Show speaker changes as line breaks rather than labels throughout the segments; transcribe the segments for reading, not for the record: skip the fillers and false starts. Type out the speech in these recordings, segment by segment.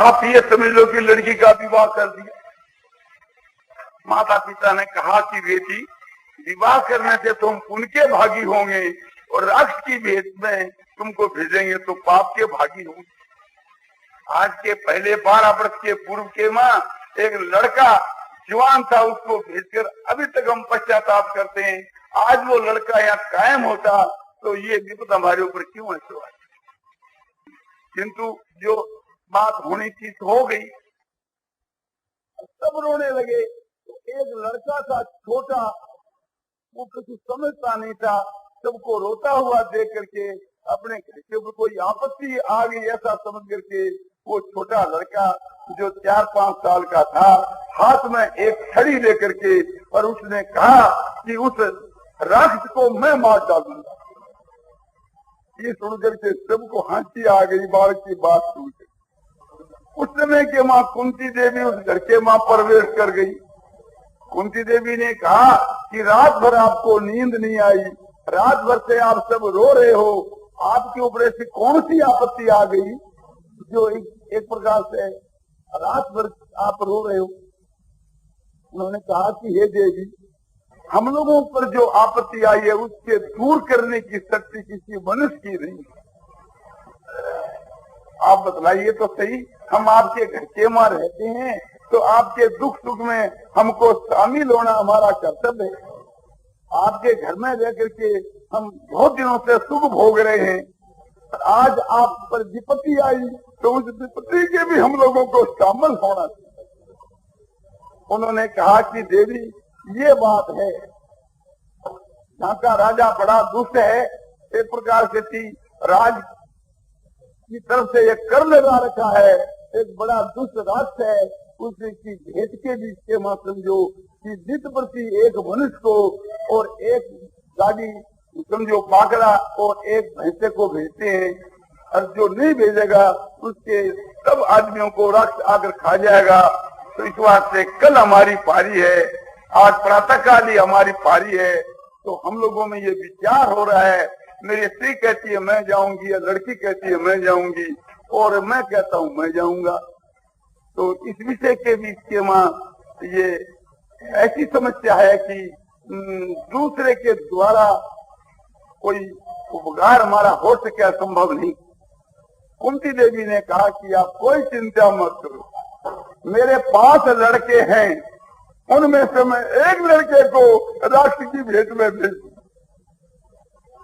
आप ये समझ लो कि लड़की का विवाह कर दिया। माता पिता ने कहा कि बेटी, विवाह करने से तुम पुण्य के भागी होंगे और राक्षस की भेंट में तुमको भेजेंगे तो पाप के भागी होंगे। आज के पहले 12 वर्ष के पूर्व के माँ एक लड़का जवान था, उसको भेजकर अभी तक हम पश्चाताप करते हैं। आज वो लड़का यहाँ कायम होता तो ये विपद हमारे ऊपर क्यों ऐसे हुआ। किंतु जो बात होनी थी तो हो गई। सब रोने लगे। तो एक लड़का था छोटा, वो कुछ समझता नहीं था, सबको रोता हुआ देख करके अपने घर के ऊपर कोई आपत्ति आ गई ऐसा समझ करके वो छोटा लड़का जो 4-5 साल का था, हाथ में एक छड़ी लेकर के और उसने कहा कि उस राक्षस को मैं मार डालूंगा। ये सुनकर के सबको हंसी आ गई बालक की बात सुनकर। उस समय के माँ कुंती देवी उस घर के माँ प्रवेश कर गई। कुंती देवी ने कहा कि रात भर आपको नींद नहीं आई, रात भर से आप सब रो रहे हो, आपके ऊपर ऐसी कौन सी आपत्ति आ गई जो एक प्रकार से रात भर आप रो रहे हो। उन्होंने कहा कि हे देवी, हम लोगों पर जो आपत्ति आई है उसके दूर करने की शक्ति किसी मनुष्य की नहीं। आप बतलाइए तो सही, हम आपके घर के मां रहते हैं तो आपके दुख सुख में हमको शामिल होना हमारा कर्तव्य है। आपके घर में रह करके हम बहुत दिनों से सुख भोग रहे हैं, आज आप पर विपत्ति आई तो उस विपत्ति के भी हम लोगों को शामिल होना चाहिए। उन्होंने कहा कि देवी ये बात है, यहाँ का राजा बड़ा दुष्ट है, एक प्रकार से थी राज की तरफ से एक कर लगा रखा है, एक बड़ा दुष्ट राष्ट्र है, उसकी भेंट के बीच के मां समझो कि नित्य प्रति एक मनुष्य को और एक गाड़ी समझो पाकड़ा और एक भैंसे को भेजते हैं, और जो नहीं भेजेगा उसके सब आदमियों को राक्षस आकर खा जाएगा। तो इस वास्ते कल हमारी पारी है, आज प्रातः काल ही हमारी पारी है। तो हम लोगों में ये विचार हो रहा है, मेरी स्त्री कहती है मैं जाऊंगी या लड़की कहती है मैं जाऊंगी और मैं कहता हूँ मैं जाऊंगा। तो इस विषय के बीच के मां ये ऐसी समस्या है कि दूसरे के द्वारा कोई उपकार हमारा हो सके संभव नहीं। कुंती देवी ने कहा कि आप कोई चिंता मत करो, मेरे 5 लड़के हैं, उनमें से मैं एक लड़के को राष्ट्र की भेंट में भेज दूं,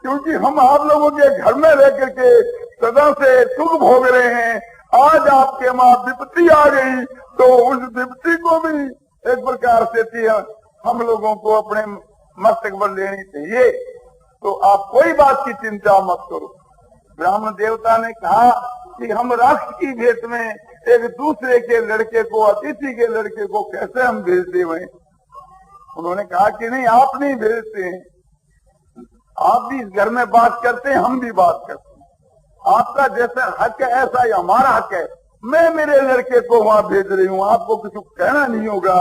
क्योंकि हम आप लोगों के घर में रह करके सदा से सुख भोग रहे हैं। आज आपके मां विपत्ति आ गई तो उस विपत्ति को भी एक प्रकार से हम लोगों को अपने मस्तक पर लेनी चाहिए। तो आप कोई बात की चिंता मत करो। ब्राह्मण देवता ने कहा कि हम राष्ट्र की भेंट में एक दूसरे के लड़के को, अतिथि के लड़के को कैसे हम भेज दें। उन्होंने कहा कि नहीं, आप नहीं भेजते हैं, आप भी इस घर में बात करते हैं, हम भी बात करते हैं, आपका जैसा हक है ऐसा ही हमारा हक है। मैं मेरे लड़के को वहां भेज रही हूँ, आपको कुछ कहना नहीं होगा,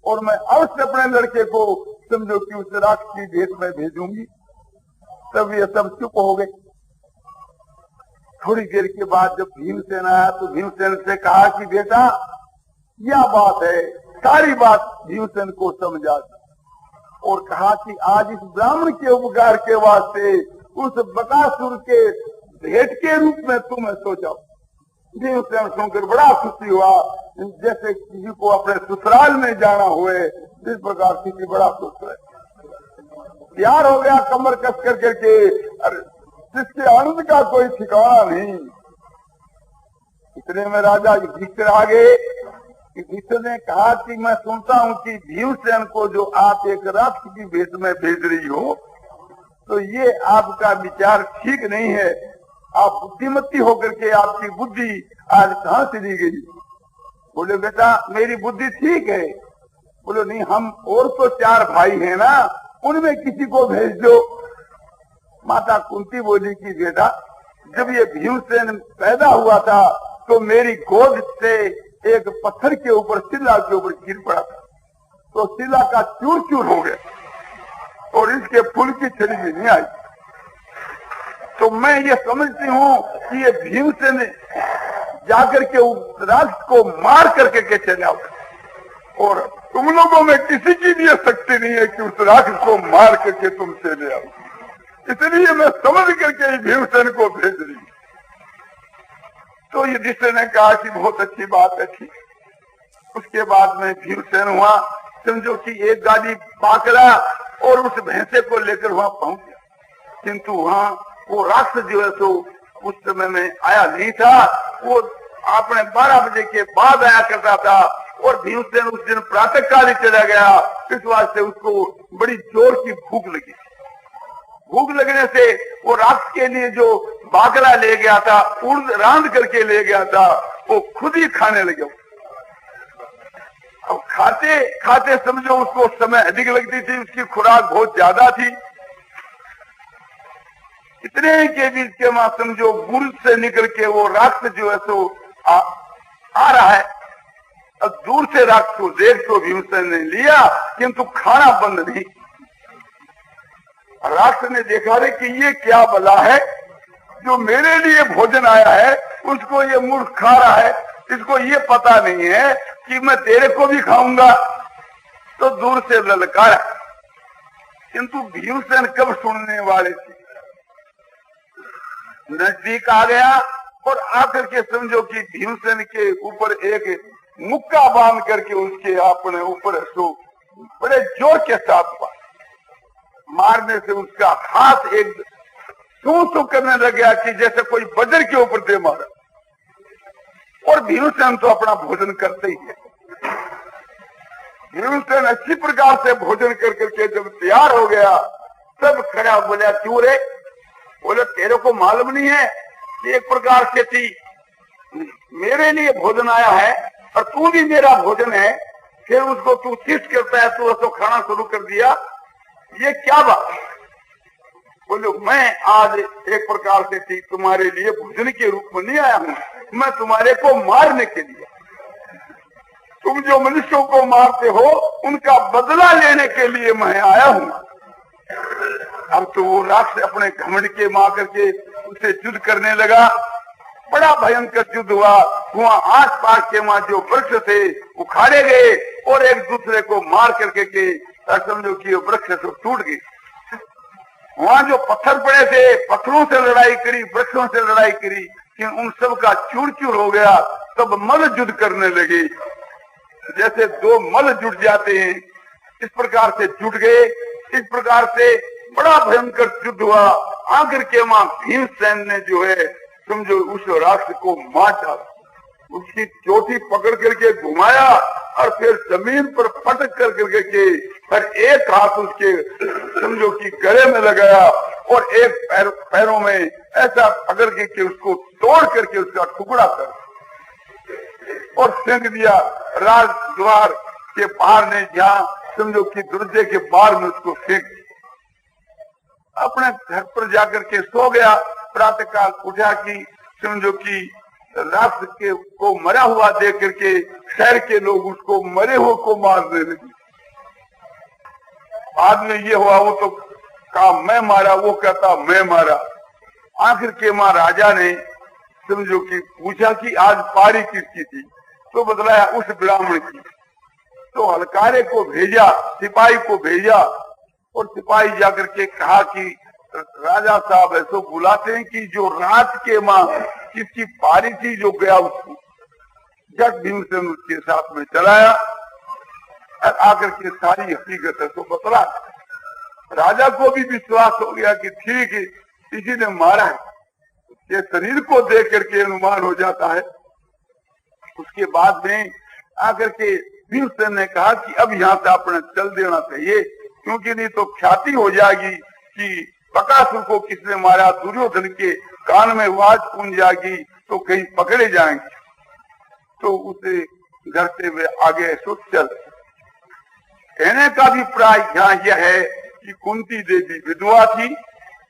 और मैं अवश्य अपने लड़के को समझो कि उस राष्ट्र की भेंट में भेजूंगी। तब ये सब चुप हो गए। थोड़ी देर के बाद जब भीमसेन आया तो भीमसेन से कहा कि बेटा यह बात है, सारी बात भीमसेन को समझा और कहा कि आज इस ब्राह्मण के उपकार के वास्ते उस बकासुर के भेंट के रूप में तुम्हें सोचा। भीमसेन सुनकर बड़ा खुशी हुआ, जैसे किसी को अपने ससुराल में जाना हुए, इस प्रकार किसी बड़ा खुश है, प्यार हो गया कमर कस कर करके, जिसके आनंद का कोई ठिकाना नहीं। इतने में राजा युधिष्ठिर आ गए। युधिष्ठिर ने कहा कि मैं सुनता हूँ कि भीमसेन को जो आप एक राष्ट्र की भेंट में भेज रही हो, तो ये आपका विचार ठीक नहीं है। आप बुद्धिमती होकर के आपकी बुद्धि आज कहाँ से दी गई? बोले बेटा मेरी बुद्धि ठीक है। बोले नहीं, हम और तो 4 भाई हैं ना, उनमें किसी को भेज दो। माता कुंती बोली कि बेटा जब ये भीमसेन पैदा हुआ था तो मेरी गोद से एक पत्थर के ऊपर, शिला के ऊपर गिर पड़ा था, तो शिला का चूर चूर हो गया और इसके फूल की छड़ी भी नहीं आई। तो मैं ये समझती हूँ कि ये भीमसेन जाकर के उस राक्षस को मार करके के चले आओ। और तुम लोगों में किसी की भी शक्ति नहीं है कि उस राक्षस को मार करके तुम चले आओ, इसलिए मैं समझ करके भीमसेन को भेज रही हूँ। तो युधिष्ठिर ने कहा कि बहुत अच्छी बात है, ठीक। उसके बाद में भीमसेन हुआ, समझो कि एक गाड़ी पाकड़ा और उस भैंसे को लेकर वहां पहुंच गया, किंतु वहां वो राक्षस जो है तो उस समय में आया नहीं था। वो अपने 12 बजे के बाद आया करता था और भीमसेन उस दिन प्रातः काल ही चला गया। इस वास्ते उसको बड़ी जोर की भूख लगी। भूख लगने से वो राक्षस के लिए जो बाकला ले गया था, उर्द रांध करके ले गया था, वो खुद ही खाने लगे। अब खाते खाते समझो उसको समय अधिक लगती थी, उसकी खुराक बहुत ज्यादा थी। इतने के बीच के मां समझो बुर्ज से निकल के वो राक्षस जो है सो आ रहा है। अब दूर से राक्षस को देख तो भीमसेन ने लिया, किंतु खाना बंद नहीं। राक्षस ने देखा रे कि ये क्या बला है, जो मेरे लिए भोजन आया है उसको ये मूर्ख खा रहा है, इसको ये पता नहीं है कि मैं तेरे को भी खाऊंगा। तो दूर से ललकारा, किंतु भीमसेन कब सुनने वाले थे। नजदीक आ गया और आकर के समझो कि भीमसेन के ऊपर एक मुक्का बांध करके उसके अपने ऊपर सो बड़े जोर के साथ मारने से उसका हाथ एक सू करने लग गया कि जैसे कोई वज्र के ऊपर दे मारा। और भीमसेन तो अपना भोजन करते ही है। भीमसेन अच्छी प्रकार से भोजन कर करके जब तैयार हो गया, सब खड़ा बोला, क्यों रे? बोले तेरे को मालूम नहीं है कि एक प्रकार से थी मेरे लिए भोजन आया है और तू भी मेरा भोजन है, फिर उसको तू चीज करता है, तू उसको खाना शुरू कर दिया, ये क्या बात? बोले मैं आज एक प्रकार से थी तुम्हारे लिए भोजन के रूप में नहीं आया हूँ, मैं तुम्हारे को मारने के लिए। तुम जो मनुष्यों को मारते हो उनका बदला लेने के लिए मैं आया हूँ। अब तो वो राक्षस अपने घमंड के मार करके उसे युद्ध करने लगा। बड़ा भयंकर युद्ध हुआ। वहाँ आस पास के वहाँ जो वृक्ष थे उखाड़े गए और एक दूसरे को मार करके के समझो कि वृक्ष तो टूट गए। वहाँ जो पत्थर पड़े थे, पत्थरों से लड़ाई करी, वृक्षों से लड़ाई करी, कि उन सब का चूर चूर हो गया। तब मल युद्ध करने लगे, जैसे दो मल जुट जाते हैं इस प्रकार से जुट गए। इस प्रकार से बड़ा भयंकर युद्ध हुआ। आखिर के मां भीमसेन ने जो है समझो उस राक्षस को मार डाला, उसकी चोटी पकड़ करके घुमाया और फिर जमीन पर पटक कर करके के फिर एक हाथ उसके समझो कि गले में लगाया और एक पैरों में ऐसा पकड़ के उसको तोड़ करके उसका टुकड़ा कर और फेंक दिया राजद्वार के बाहर ने, जहाँ समझो कि दरवाजे के बाहर में उसको फेंक दिया। अपने घर पर जाकर के सो गया। प्रातः काल उठा कि समझो कि राक्षस के को मरा हुआ देख करके शहर के लोग उसको मरे हुए को मारने लगे। बाद में ये हुआ, वो तो कहा मैं मारा, वो कहता मैं मारा। आखिर के मां राजा ने समझो कि पूछा कि आज पारी किसकी थी, तो बतलाया उस ब्राह्मण की। तो हलकारे को भेजा, सिपाही को भेजा और सिपाही जाकर के कहा कि राजा साहब ऐसा बुलाते हैं कि जो रात के मां किसकी पारी थी जो गया उसको। जट भीमसेन उसके साथ में चलाया और आकर के सारी हकीकत है तो बतला। राजा को भी विश्वास हो गया कि ठीक है किसी ने मारा है, ये शरीर को देख करके अनुमान हो जाता है। उसके बाद में आकर के भीमसेन ने कहा कि अब यहाँ से अपने चल देना चाहिए, क्योंकि नहीं तो ख्याति हो जाएगी कि बकासुर को किसने मारा, दुर्योधन के कान में आवाज गूंज जाएगी तो कहीं पकड़े जाएंगे। तो उसे घर से वे आगे सो चल। कहने का भी प्राय यहाँ यह है कि कुंती देवी विधवा थी,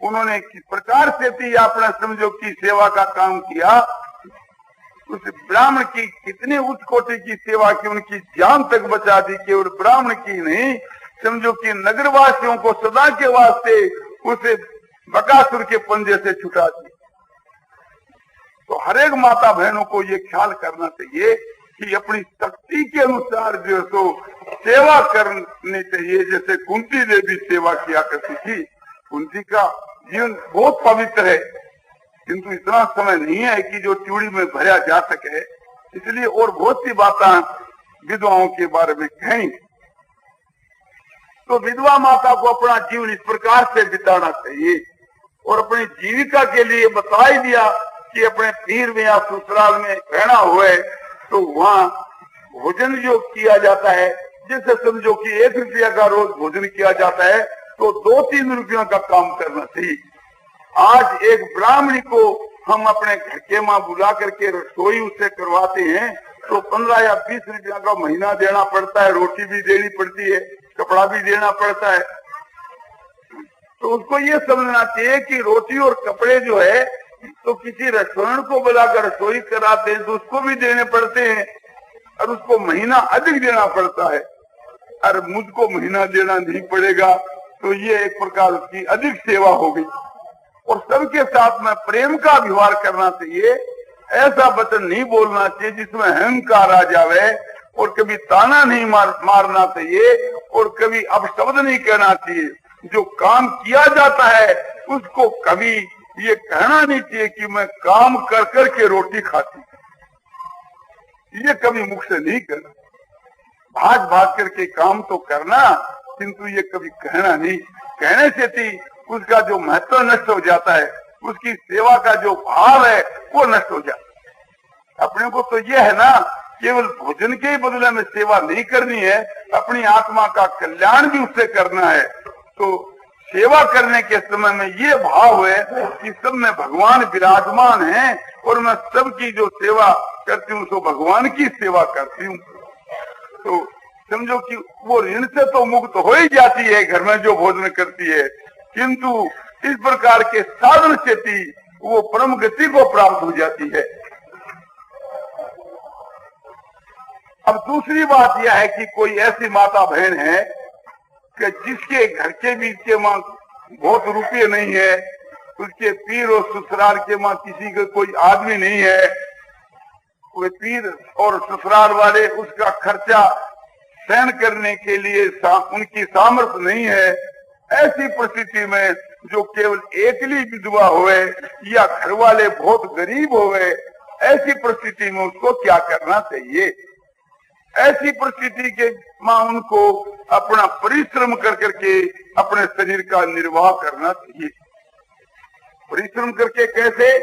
उन्होंने किस प्रकार से थी अपना समझो की सेवा का काम किया। उस ब्राह्मण की कितनी उच्च कोटि की सेवा की, उनकी जान तक बचा दी। केवल ब्राह्मण की नहीं, समझो कि नगरवासियों को सदा के वास्ते उसे बकासुर के पंजे से छुटा दी। तो हर एक माता बहनों को ये ख्याल करना चाहिए कि अपनी शक्ति के अनुसार जो है तो सेवा करनी चाहिए। जैसे कुंती देवी सेवा किया करती थी। कुंती का जीवन बहुत पवित्र है, किंतु इतना समय नहीं है कि जो चूड़ी में भरा जा सके, इसलिए और बहुत सी बातें विधवाओं के बारे में कही। तो विधवा माता को अपना जीवन इस प्रकार से बिताना चाहिए और अपनी जीविका के लिए बता ही दिया कि अपने पीर में या ससुराल में रहना हुए तो वहाँ भोजन जो किया जाता है, जैसे समझो कि 1 रुपया का रोज भोजन किया जाता है तो 2-3 रुपयों का काम करना चाहिए। आज एक ब्राह्मणी को हम अपने घर के माँ बुला करके रसोई उससे करवाते हैं तो 15 या 20 रुपया का महीना देना पड़ता है, रोटी भी देनी पड़ती है, कपड़ा भी देना पड़ता है। तो उसको ये समझना चाहिए कि रोटी और कपड़े जो है तो किसी रेस्टोरेंट को बुलाकर रसोई कराते हैं तो उसको भी देने पड़ते हैं और उसको महीना अधिक देना पड़ता है। और मुझको महीना देना नहीं पड़ेगा तो ये एक प्रकार की अधिक सेवा हो गई। और सबके साथ में प्रेम का व्यवहार करना चाहिए। ऐसा वचन नहीं बोलना चाहिए जिसमें अहंकार आ जावे, और कभी ताना नहीं मारना चाहिए और कभी अपशब्द नहीं कहना चाहिए। जो काम किया जाता है उसको कभी ये कहना नहीं चाहिए कि मैं काम कर कर के रोटी खाती, ये कभी मुख से नहीं कहना। भाग भाग करके काम तो करना, किंतु ये कभी कहना नहीं। कहने से थी उसका जो महत्व नष्ट हो जाता है, उसकी सेवा का जो भाव है वो नष्ट हो जाता है। अपने को तो ये है ना, केवल भोजन के बदले में सेवा नहीं करनी है, अपनी आत्मा का कल्याण भी उससे करना है। तो सेवा करने के समय में ये भाव है कि सब में भगवान विराजमान है और मैं सबकी जो सेवा करती हूँ तो भगवान की सेवा करती हूँ। तो समझो कि वो ऋण से तो मुक्त हो ही जाती है घर में जो भोजन करती है, किंतु इस प्रकार के साधन से थी वो परम गति को प्राप्त हो जाती है। अब दूसरी बात यह है कि कोई ऐसी माता बहन है कि जिसके घर के बीच के माँ बहुत रुपये नहीं है, उसके पीर और ससुराल के माँ किसी का कोई आदमी नहीं है, कोई पीर और ससुराल वाले उसका खर्चा सहन करने के लिए उनकी सामर्थ्य नहीं है। ऐसी परिस्थिति में जो केवल एकली विधवा हुए या घर वाले बहुत गरीब हुए, ऐसी परिस्थिति में उसको क्या करना चाहिए? ऐसी परिस्थिति के मां उनको अपना परिश्रम कर करके अपने शरीर का निर्वाह करना चाहिए। परिश्रम करके कैसे?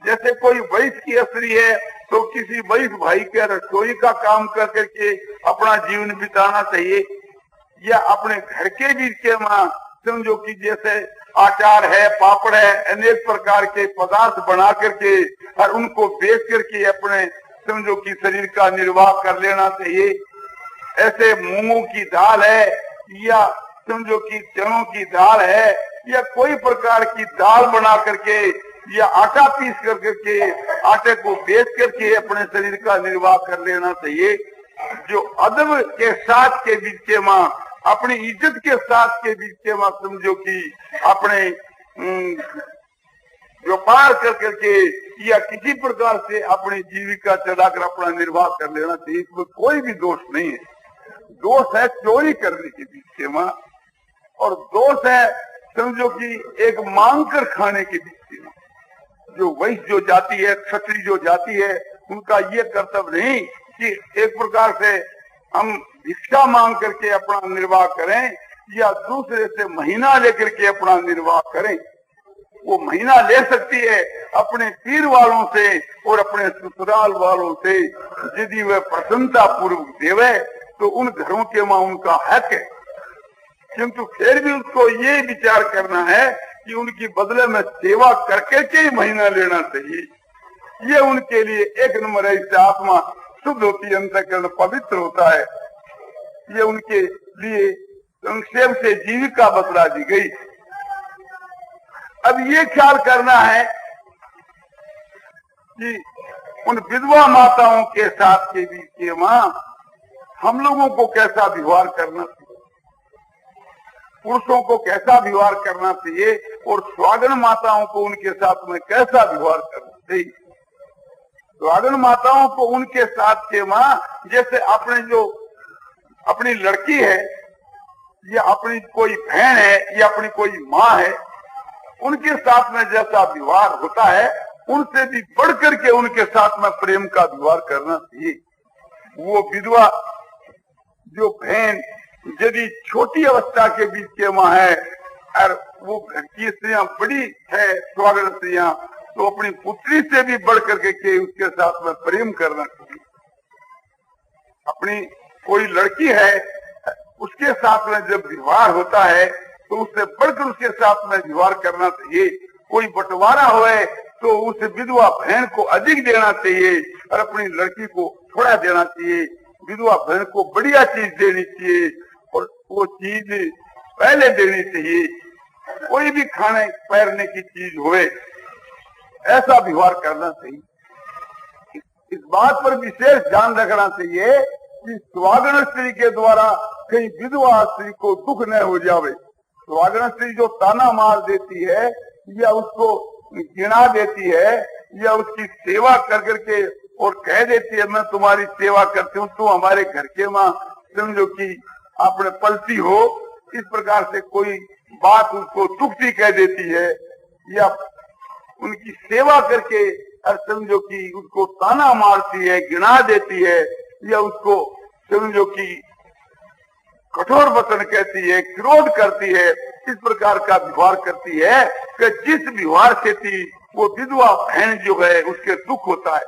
जैसे कोई वैश्य की स्त्री है तो किसी वैश्य भाई के रसोई का काम कर करके अपना जीवन बिताना चाहिए, या अपने घर के बीच के मां समझो कि जैसे अचार है, पापड़ है, अनेक प्रकार के पदार्थ बना करके और उनको बेच करके अपने समझो कि शरीर का निर्वाह कर लेना चाहिए। ऐसे मूंगों की दाल है या समझो कि चनों की दाल है या कोई प्रकार की दाल बना करके या आटा पीस करके आटे को बेच करके अपने शरीर का निर्वाह कर लेना चाहिए। जो अदब के साथ के बीच के माँ, अपनी इज्जत के साथ के बीच के माँ समझो कि अपने व्यापार कर करके या किसी प्रकार से अपनी जीविका चलाकर अपना निर्वाह कर लेना चाहिए। इसमें कोई भी दोष नहीं है। दोष है चोरी करने के बीच के माँ, और दोष है समझो कि एक मांग कर खाने के बीच के माँ। जो वैश्य जो जाति है, क्षत्रिय जो जाति है, उनका ये कर्तव्य नहीं कि एक प्रकार से हम भिक्षा मांग करके अपना निर्वाह करें या दूसरे से महीना लेकर के अपना निर्वाह करें। वो महीना ले सकती है अपने पीर वालों से और अपने ससुराल वालों से, यदि वह प्रसन्नता पूर्वक देवे तो उन घरों के मां उनका हक है। किंतु फिर भी उसको ये विचार करना है कि उनकी बदले में सेवा करके के ही महीना लेना चाहिए। ये उनके लिए एक नंबर है, इससे आत्मा शुद्ध होती है, अंतःकरण पवित्र होता है। ये उनके लिए संक्षेप से जीविका बतला दी गई। अब ये ख्याल करना है कि उन विधवा माताओं के साथ के बीच के मां हम लोगों को कैसा व्यवहार करना चाहिए, पुरुषों को कैसा व्यवहार करना चाहिए और स्वागन माताओं को उनके साथ में कैसा व्यवहार करना चाहिए। चाहिए। सुहागन माताओं को उनके साथ के माँ, जैसे अपने जो अपनी लड़की है या अपनी कोई बहन है या अपनी कोई माँ है, उनके साथ में जैसा व्यवहार होता है उनसे भी बढ़ करके उनके साथ में प्रेम का व्यवहार करना चाहिए। वो विधवा जो बहन यदि छोटी अवस्था के बीच के माँ है और वो घर की स्त्रियाँ बड़ी है, सुहागन स्त्रियाँ, तो अपनी पुत्री से भी बढ़ करके के उसके साथ में प्रेम करना चाहिए। अपनी कोई लड़की है उसके साथ में जब व्यवहार होता है तो उससे बढ़कर उसके साथ में व्यवहार करना चाहिए। कोई बंटवारा हुए तो उस विधवा बहन को अधिक देना चाहिए और अपनी लड़की को थोड़ा देना चाहिए। विधवा बहन को बढ़िया चीज देनी चाहिए और वो चीज पहले देनी चाहिए। कोई भी खाने पहनने की चीज होए ऐसा व्यवहार करना चाहिए। इस बात पर विशेष ध्यान रखना चाहिए कि सुहागन स्त्री के द्वारा कहीं विधवा स्त्री को दुख न हो जावे। सुहागन स्त्री जो ताना मार देती है या उसको गिना देती है या उसकी सेवा कर करके और कह देती है मैं तुम्हारी सेवा करती हूँ, तुम हमारे घर के माँ समझो कि आपने पलती हो, इस प्रकार से कोई बात उसको दुखती कह देती है या उनकी सेवा करके और समझो कि उसको ताना मारती है, गिना देती है या उसको समझो कि कठोर वचन कहती है, क्रोध करती है, इस प्रकार का व्यवहार करती है कि जिस व्यवहार से थी वो विधवा बहन जो है उसके दुख होता है,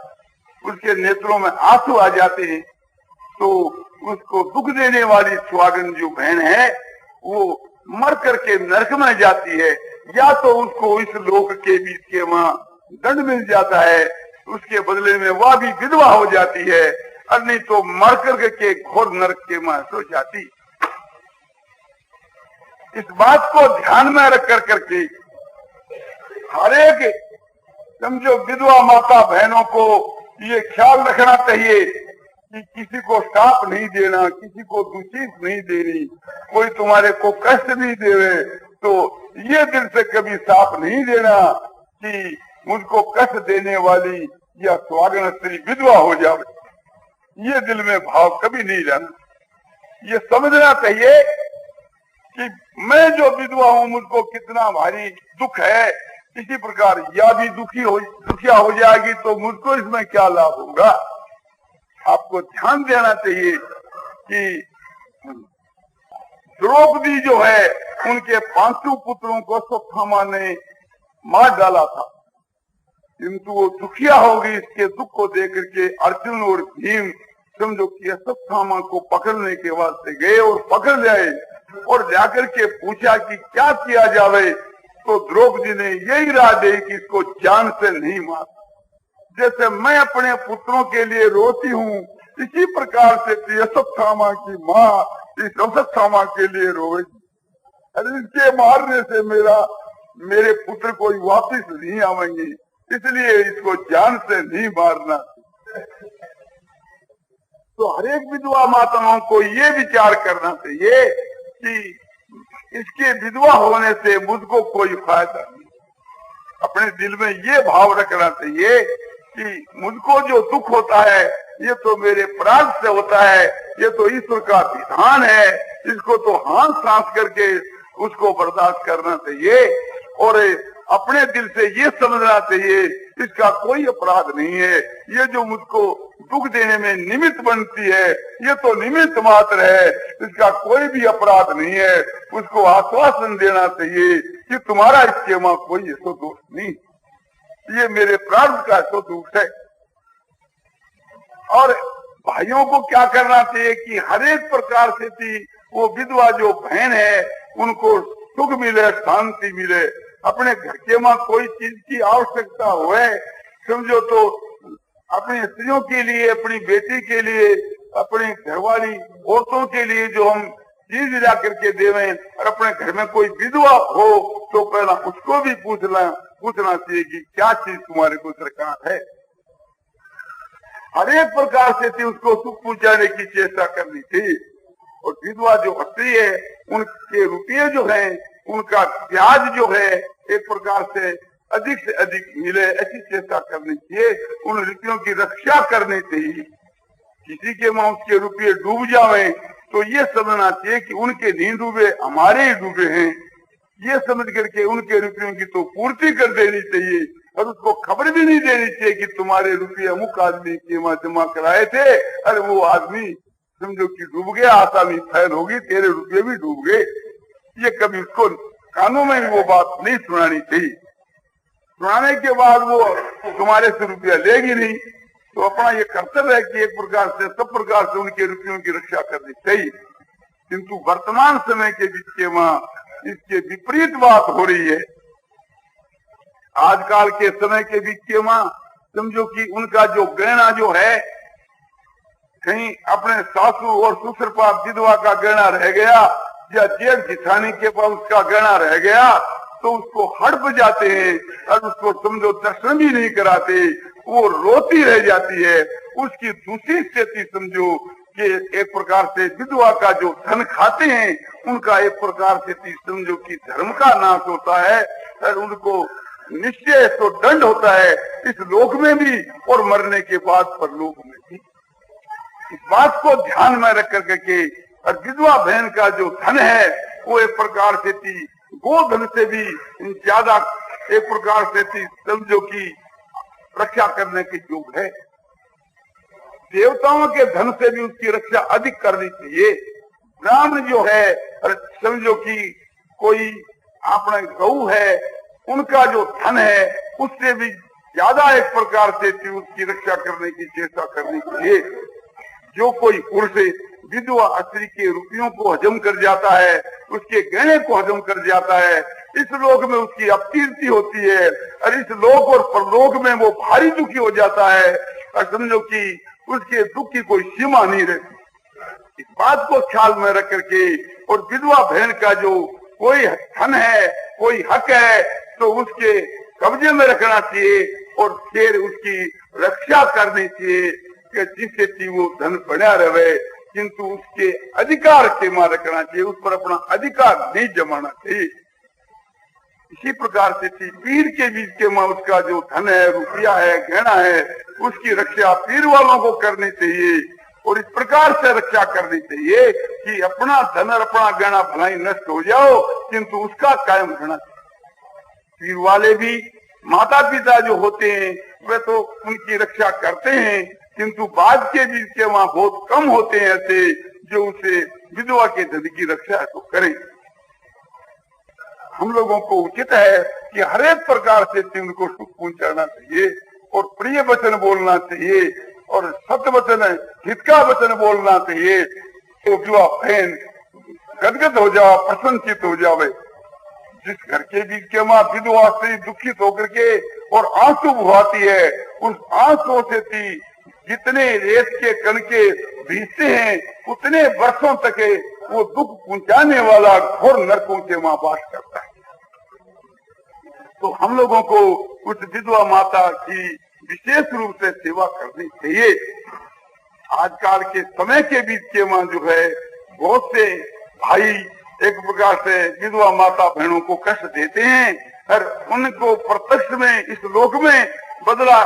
उसके नेत्रों में आंसू आ जाते हैं। तो उसको दुख देने वाली सुहागन जो बहन है वो मर करके नरक में जाती है, या तो उसको इस लोक के बीच के वहां दंड मिल जाता है, उसके बदले में वह भी विधवा हो जाती है, और नहीं तो मर करके घोर नरक के वहां सो जाती। इस बात को ध्यान में रख कर करके हरेक समझो विधवा माता बहनों को ये ख्याल रखना चाहिए कि किसी को श्राप नहीं देना, किसी को दूषित नहीं देनी, कोई तुम्हारे को कष्ट नहीं देवे तो ये दिल से कभी श्राप नहीं देना कि मुझको कष्ट देने वाली या सुहागन स्त्री विधवा हो जावे। ये दिल में भाव कभी नहीं रहना। ये समझना चाहिए कि मैं जो विधवा हूँ मुझको कितना भारी दुख है, इसी प्रकार या भी दुखिया हो जाएगी तो मुझको इसमें क्या लाभ होगा। आपको ध्यान देना चाहिए कि द्रौपदी जो है उनके 5 पुत्रों को अश्वत्थामा ने मार डाला था, किंतु वो दुखिया होगी इसके दुख को देख करके अर्जुन और भीम समझो कि अश्वत्थामा को पकड़ने के वास्ते गए और पकड़ लाए और जाकर के पूछा कि क्या किया जावे, तो द्रौपदी ने यही राय दी कि इसको जान से नहीं मार। जैसे मैं अपने पुत्रों के लिए रोती हूँ इसी प्रकार से अश्वत्थामा की माँ इस अश्वत्थामा के लिए रोएगी। अरे इसके मारने से मेरे पुत्र कोई वापिस नहीं आवेंगे, इसलिए इसको जान से नहीं मारना। तो हरेक विधवा माताओं को ये विचार करना चाहिए कि इसके विधवा होने से मुझको कोई फायदा नहीं। अपने दिल में ये भाव रखना चाहिए कि मुझको जो दुख होता है ये तो मेरे प्राण से होता है, ये तो ईश्वर का विधान है, इसको तो हाथ सांस करके उसको बर्दाश्त करना चाहिए और अपने दिल से ये समझना चाहिए इसका कोई अपराध नहीं है। ये जो मुझको दुख देने में निमित्त बनती है ये तो निमित्त मात्र है, इसका कोई भी अपराध नहीं है। उसको आश्वासन देना चाहिए कि तुम्हारा इसके मां कोई ऐसा दोष नहीं, ये मेरे प्रार्थ का ऐसा दोष है। और भाइयों को क्या करना चाहिए कि हरेक प्रकार से थी वो विधवा जो बहन है उनको सुख मिले, शांति मिले। अपने घर के मां कोई चीज की आवश्यकता हुए समझो तो अपनी स्त्रियों के लिए, अपनी बेटी के लिए, अपनी घरवाली औरतों के लिए जो हम चीज ला करके देवें, और अपने घर में कोई विधवा हो तो पहला उसको भी पूछना चाहिए कि क्या चीज तुम्हारे को सरकार है। हर एक प्रकार से थी उसको सुख पहुंचाने की चेष्टा करनी थी। और विधवा जो स्त्री है उनके रुपये जो है, उनका ब्याज जो है एक प्रकार से अधिक से अधिक मिले, ऐसी चेष्टा करनी चाहिए। उन रुपयों की रक्षा करनी चाहिए। किसी के माँ उसके रुपये डूब जावे तो ये समझना चाहिए कि उनके नहीं डूबे, हमारे ही डूबे हैं। ये समझ करके उनके रुपयों की तो पूर्ति कर देनी चाहिए और उसको खबर भी नहीं देनी चाहिए कि तुम्हारे रुपये अमुक आदमी के वहां जमा कराए थे, अरे वो आदमी समझो कि डूब गया, आसामी फैल होगी, तेरे रुपये भी डूब गए। ये कभी उसको कानों में भी वो बात नहीं सुनानी चाहिए। सुनाने के बाद वो तुम्हारे से रुपया लेगी नहीं, तो अपना ये कर्तव्य है कि एक प्रकार से सब प्रकार से उनके रुपयों की रक्षा करनी चाहिए। किंतु वर्तमान समय के बीच के वहां इसके विपरीत बात हो रही है। आजकल के समय के बीच के वहां समझो कि उनका जो गहना जो है, कहीं अपने सासू और ससुर पास विधवा का गहना रह गया या जेठ जिठानी के पास उसका गहना रह गया तो उसको हड़प जाते हैं और उसको समझो दर्शन भी नहीं कराते, वो रोती रह जाती है। उसकी दूसरी स्थिति समझो कि एक प्रकार से विधवा का जो धन खाते हैं उनका एक प्रकार से समझो कि धर्म का नाश होता है और उनको निश्चय तो दंड होता है इस लोक में भी और मरने के बाद परलोक में भी। इस बात को ध्यान में रख करके और विधवा बहन का जो धन है वो एक प्रकार से गोधन से भी ज्यादा एक प्रकार से समझो कि रक्षा करने के योग है। देवताओं के धन से भी उसकी रक्षा अधिक करनी चाहिए। ब्राह्मण जो है समझो कि कोई अपना गऊ है, उनका जो धन है उससे भी ज्यादा एक प्रकार से उसकी रक्षा करने की चेष्टा करनी चाहिए। जो कोई पुरुष विधवा स्त्री के रुपयों को हजम कर जाता है, उसके गहने को हजम कर जाता है, इस लोक में उसकी अपकीर्ति होती है और इस लोक और परलोक में वो भारी दुखी हो जाता है और समझो कि उसके दुख की कोई सीमा नहीं रहती। इस बात को ख्याल में रख करके और विधवा बहन का जो कोई धन है, कोई हक है, तो उसके कब्जे में रखना चाहिए और फिर उसकी रक्षा करनी चाहिए कि जिससे वो धन बना रहे, किंतु उसके अधिकार के मां रखना चाहिए, उस पर अपना अधिकार नहीं जमाना चाहिए। इसी प्रकार से पीर के बीच के मां उसका जो धन है, रुपया है, गहना है, उसकी रक्षा पीर वालों को करनी चाहिए और इस प्रकार से रक्षा करनी चाहिए कि अपना धन और अपना गहना भलाई नष्ट हो जाओ किंतु उसका कायम रहना चाहिए। पीर वाले भी माता पिता जो होते हैं वे तो उनकी रक्षा करते हैं, किंतु बाद के बीच के वहां बहुत कम होते हैं ऐसे जो उसे विधवा के धन की रक्षा तो करें। हम लोगों को उचित है कि हर एक प्रकार से उनको सुख पहुंचाना चाहिए और प्रिय वचन बोलना चाहिए और सत्य वचन, हित का वचन बोलना चाहिए तो विधवा बहन गदगद हो जाओ, प्रसन्नचित हो जावे। जिस घर के बीच के माँ विधवा से दुखित होकर के और आंसू बहाती है, उस आंसुओं से जितने रेत के कण के भीजते हैं उतने वर्षों तक वो दुख पहुंचाने वाला घोर नरकों के माँ वास करता है। तो हम लोगों को उस विधवा माता की विशेष रूप से सेवा करनी चाहिए। आजकल के समय के बीच के माँ जो है बहुत से भाई एक प्रकार से विधवा माता बहनों को कष्ट देते हैं और उनको प्रत्यक्ष में इस लोक में बदला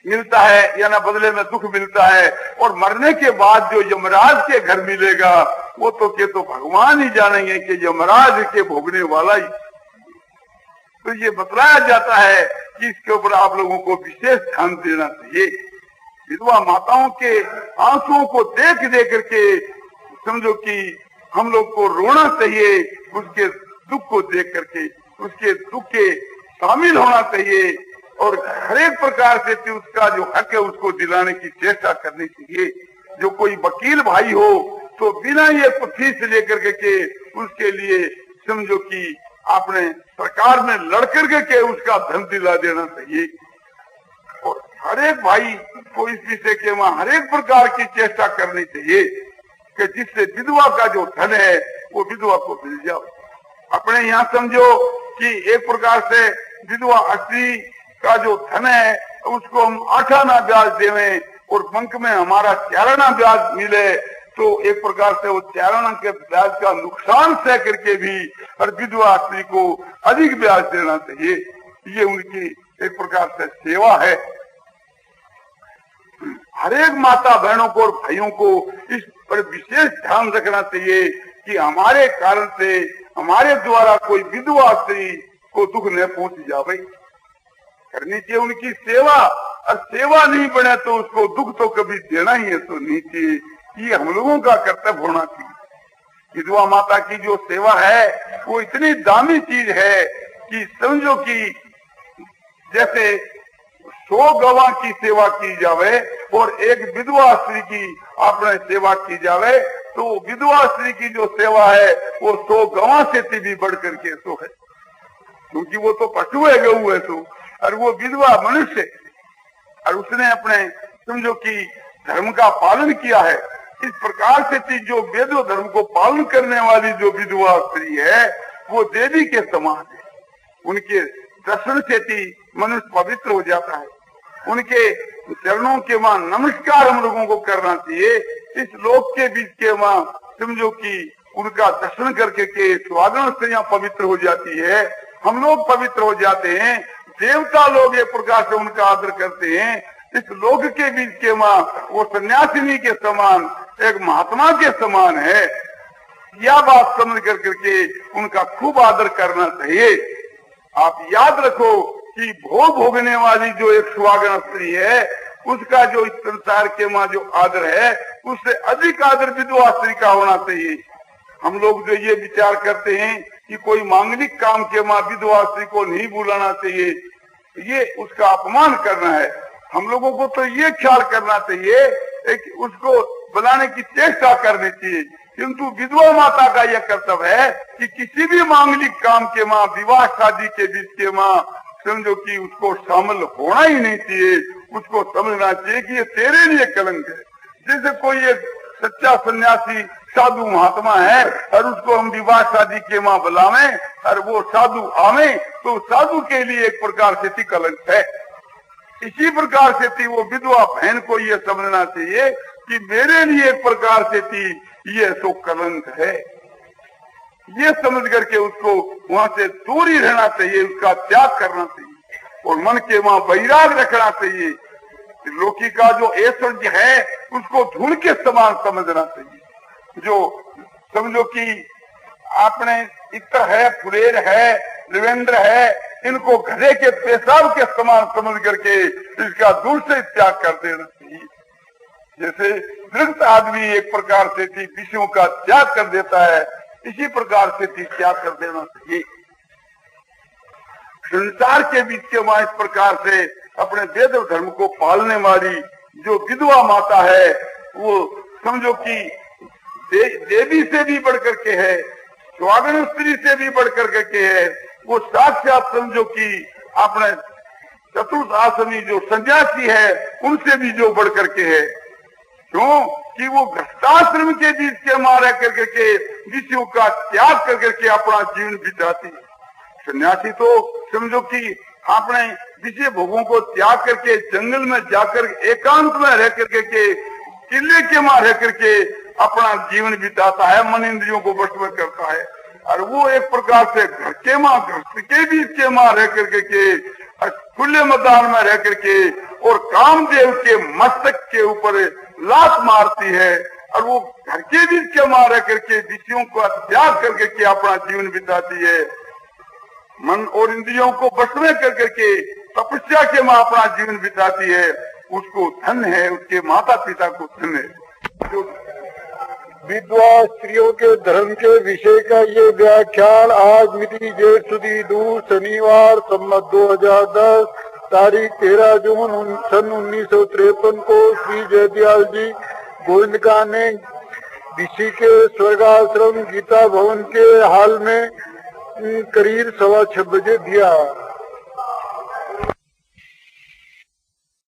मिलता है या ना बदले में दुख मिलता है और मरने के बाद जो यमराज के घर मिलेगा वो तो भगवान ही जानेंगे कि यमराज के भोगने वाला ही। तो ये बतलाया जाता है कि इसके ऊपर आप लोगों को विशेष ध्यान देना चाहिए। विधवा माताओं के आंसुओं को देख देख करके समझो कि हम लोग को रोना चाहिए, उसके दुख को देख करके उसके दुख के शामिल होना चाहिए और हर एक प्रकार से उसका जो हक है उसको दिलाने की चेष्टा करनी चाहिए। जो कोई वकील भाई हो तो बिना ये फीस लेकर के उसके लिए समझो कि आपने सरकार में लड़ करके के उसका धन दिला देना चाहिए और हर एक भाई को इस विषय के वहां हर एक प्रकार की चेष्टा करनी चाहिए कि जिससे विधवा का जो धन है वो विधवा को मिल जाए। अपने यहाँ समझो कि एक प्रकार से विधवा स्त्री का जो धन है उसको हम 8 आना ब्याज देवें और बैंक में हमारा 4 आना ब्याज मिले तो एक प्रकार से वो 4 आना के ब्याज का नुकसान सह करके भी और विधवा स्त्री को अधिक ब्याज देना चाहिए। ये उनकी एक प्रकार से सेवा है। हर एक माता बहनों को और भाइयों को इस पर विशेष ध्यान रखना चाहिए कि हमारे कारण से, हमारे द्वारा कोई विधवा स्त्री को दुख न पहुंच जावे। करनी चाहिए उनकी सेवा, और सेवा नहीं बने तो उसको दुख तो कभी देना ही है तो नहीं चाहिए। ये हम लोगों का कर्तव्य होना चाहिए। विधवा माता की जो सेवा है वो इतनी दामी चीज है कि समझो कि जैसे 100 गवाह की सेवा की जावे और एक विधवा स्त्री की आपने सेवा की जावे, तो विधवा स्त्री की जो सेवा है वो 100 गवाह से भी बढ़ करके तो है, क्योंकि वो तो पशु है, गऊ है तो, और वो विधवा मनुष्य है और उसने अपने समझो कि धर्म का पालन किया है। इस प्रकार से चीज जो वेदो धर्म को पालन करने वाली जो विधवा स्त्री है वो देवी के समान है। उनके दर्शन से ही मनुष्य पवित्र हो जाता है। उनके चरणों के वहां नमस्कार हम लोगों को करना चाहिए। इस लोक के बीच के वहां समझो कि उनका दर्शन करके के स्वागत स्त्रियां पवित्र हो जाती है, हम लोग पवित्र हो जाते हैं, देवता लोग एक प्रकार से उनका आदर करते हैं। इस लोक के बीच के वहां वो सन्यासिनी के समान, एक महात्मा के समान है। यह बात समझ कर करके उनका खूब आदर करना चाहिए। आप याद रखो कि भोग भोगने वाली जो एक सुहागन स्त्री है उसका जो इस संसार के वहां जो आदर है उससे अधिक आदर विधवा स्त्री का होना चाहिए। हम लोग जो ये विचार करते हैं कि कोई मांगलिक काम के वहां विधवा स्त्री को नहीं बुलाना चाहिए, ये उसका अपमान करना है। हम लोगों को तो ये ख्याल करना चाहिए कि उसको बुलाने की चेष्टा करनी चाहिए, किंतु विधवा माता का यह कर्तव्य है कि किसी भी मांगलिक काम के वहां, विवाह शादी के बीच के वहां समझो कि उसको शामिल होना ही नहीं चाहिए। उसको समझना चाहिए कि ये तेरे लिए कलंक है। जैसे कोई एक सच्चा सन्यासी साधु महात्मा है और उसको हम विवाह शादी के वहां बुलावे और वो साधु आवे तो साधु के लिए एक प्रकार से कलंक है। इसी प्रकार से वो विधवा बहन को ये समझना चाहिए कि मेरे लिए एक प्रकार से ये तो कलंक है। ये समझ करके उसको वहां से दूर ही रहना चाहिए, उसका त्याग करना चाहिए और मन के वहां वैराग रखना चाहिए। लोकी का जो ऐश्वर्य है उसको धूल के समान समझना चाहिए। जो समझो कि आपने इत्र है, फुलेर है, लिवेंद्र है, इनको गधे के पेशाब के समान समझ करके इसका दूर से त्याग कर देना चाहिए। जैसे दृढ़ आदमी एक प्रकार से विषयों का त्याग कर देता है, इसी प्रकार से त्याग कर देना चाहिए। संसार के बीच के वहां इस प्रकार से अपने वेद धर्म को पालने वाली जो विधवा माता है वो समझो कि देवी से भी बढ़कर के है, स्वागन स्त्री से भी बढ़कर के है। वो साक्षात समझो कि अपने चतुर्थ आश्रमी जो सन्यासी है उनसे भी जो बढ़कर के है। क्यों कि वो गृहस्थाश्रम के बीच के मारे करके के विषयों का त्याग करके के अपना जीवन बिताती। सन्यासी तो समझो कि अपने विषय भोगों को त्याग करके जंगल में जाकर एकांत में रह करके के किले के मां रह करके अपना जीवन बिताता है, मन इंद्रियों को वश में करता है। और वो एक प्रकार से घर के मां, घर के बीच के मां रह करके के खुले मैदान में रह करके और कामदेव के मस्तक के ऊपर लात मारती है और वो घर के बीच के मां रह करके विषयों को त्याग करके के अपना जीवन बिताती है। मन और इंद्रियों को वश में करके तपस्या के मां अपना जीवन बिताती है। उसको धन है, उसके माता पिता को धन है। जो
विधवा स्त्रियों के धर्म के विषय का ये व्याख्यान आज मिति जेठ सुदी 2 शनिवार सम्मत 2010 तारीख 13 जून सन 1953 को श्री जयदयाल जी गोविंदका ने ऋषि के स्वर्गाश्रम गीता भवन के हाल में करीब 6:15 बजे दिया।